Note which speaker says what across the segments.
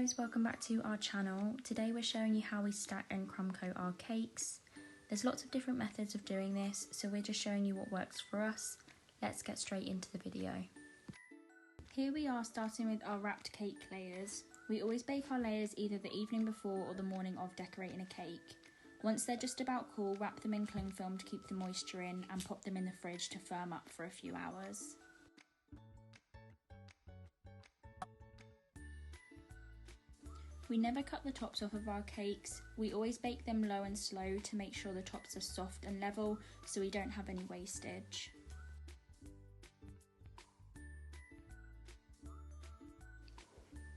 Speaker 1: guys, welcome back to our channel. Today we're showing you how we stack and crumb coat our cakes. There's lots of different methods of doing this, so we're just showing you what works for us. Let's get straight into the video. Here we are starting with our wrapped cake layers. We always bake our layers either the evening before or the morning of decorating a cake. Once they're just about cool, wrap them in cling film to keep the moisture in and pop them in the fridge to firm up for a few hours. We never cut the tops off of our cakes. We always bake them low and slow to make sure the tops are soft and level so we don't have any wastage.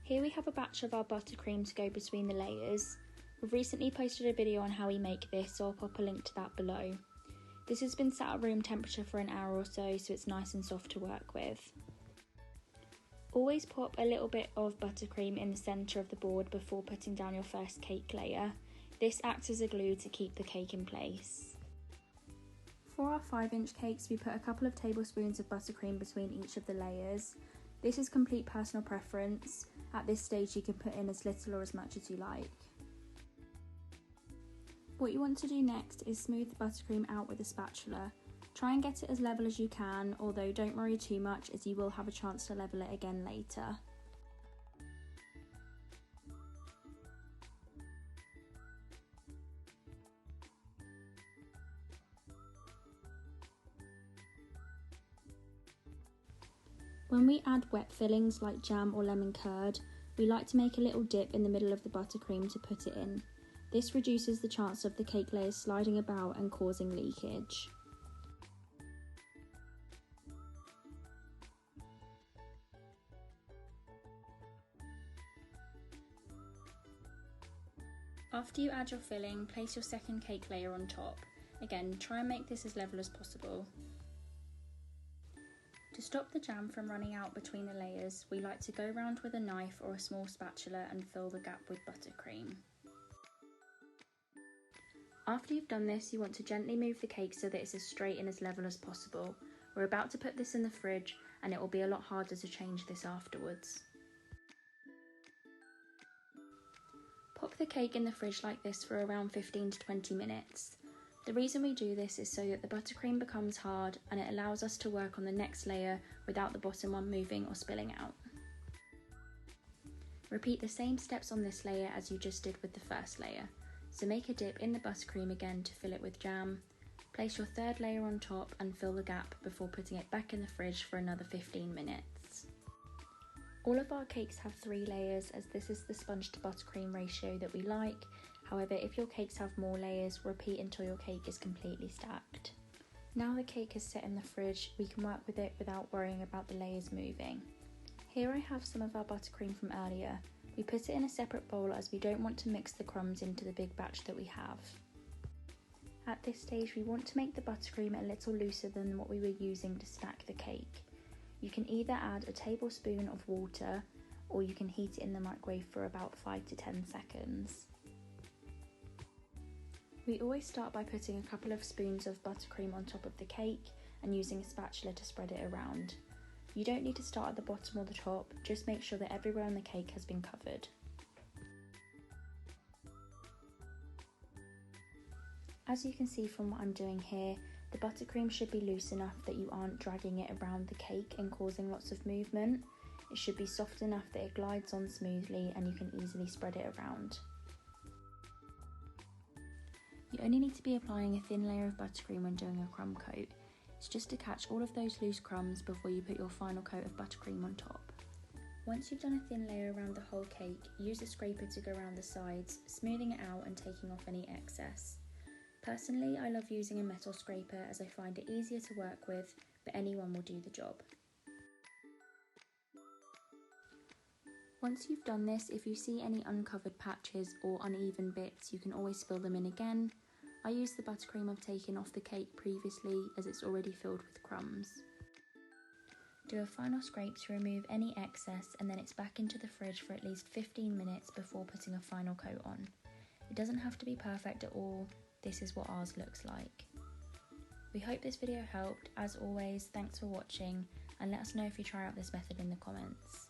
Speaker 1: Here we have a batch of our buttercream to go between the layers. We've recently posted a video on how we make this, so I'll pop a link to that below. This has been set at room temperature for an hour or so it's nice and soft to work with. Always pop a little bit of buttercream in the centre of the board before putting down your first cake layer. This acts as a glue to keep the cake in place. For our 5-inch cakes, we put a couple of tablespoons of buttercream between each of the layers. This is complete personal preference. At this stage you can put in as little or as much as you like. What you want to do next is smooth the buttercream out with a spatula. Try and get it as level as you can, although don't worry too much as you will have a chance to level it again later. When we add wet fillings like jam or lemon curd, we like to make a little dip in the middle of the buttercream to put it in. This reduces the chance of the cake layers sliding about and causing leakage. After you add your filling, place your second cake layer on top. Again, try and make this as level as possible. To stop the jam from running out between the layers, we like to go round with a knife or a small spatula and fill the gap with buttercream. After you've done this, you want to gently move the cake so that it's as straight and as level as possible. We're about to put this in the fridge and it will be a lot harder to change this afterwards. Pop the cake in the fridge like this for around 15 to 20 minutes. The reason we do this is so that the buttercream becomes hard and it allows us to work on the next layer without the bottom one moving or spilling out. Repeat the same steps on this layer as you just did with the first layer. So make a dip in the buttercream again to fill it with jam. Place your third layer on top and fill the gap before putting it back in the fridge for another 15 minutes. All of our cakes have 3 layers as this is the sponge to buttercream ratio that we like. However, if your cakes have more layers, repeat until your cake is completely stacked. Now the cake is set in the fridge, we can work with it without worrying about the layers moving. Here I have some of our buttercream from earlier. We put it in a separate bowl as we don't want to mix the crumbs into the big batch that we have. At this stage we want to make the buttercream a little looser than what we were using to stack the cake. You can either add a tablespoon of water or you can heat it in the microwave for about 5 to 10 seconds. We always start by putting a couple of spoons of buttercream on top of the cake and using a spatula to spread it around. You don't need to start at the bottom or the top, just make sure that everywhere on the cake has been covered. As you can see from what I'm doing here, the buttercream should be loose enough that you aren't dragging it around the cake and causing lots of movement. It should be soft enough that it glides on smoothly and you can easily spread it around. You only need to be applying a thin layer of buttercream when doing a crumb coat. It's just to catch all of those loose crumbs before you put your final coat of buttercream on top. Once you've done a thin layer around the whole cake, use a scraper to go around the sides, smoothing it out and taking off any excess. Personally, I love using a metal scraper as I find it easier to work with, but anyone will do the job. Once you've done this, if you see any uncovered patches or uneven bits, you can always fill them in again. I use the buttercream I've taken off the cake previously as it's already filled with crumbs. Do a final scrape to remove any excess and then it's back into the fridge for at least 15 minutes before putting a final coat on. It doesn't have to be perfect at all. This is what ours looks like. We hope this video helped. As always, thanks for watching and let us know if you try out this method in the comments.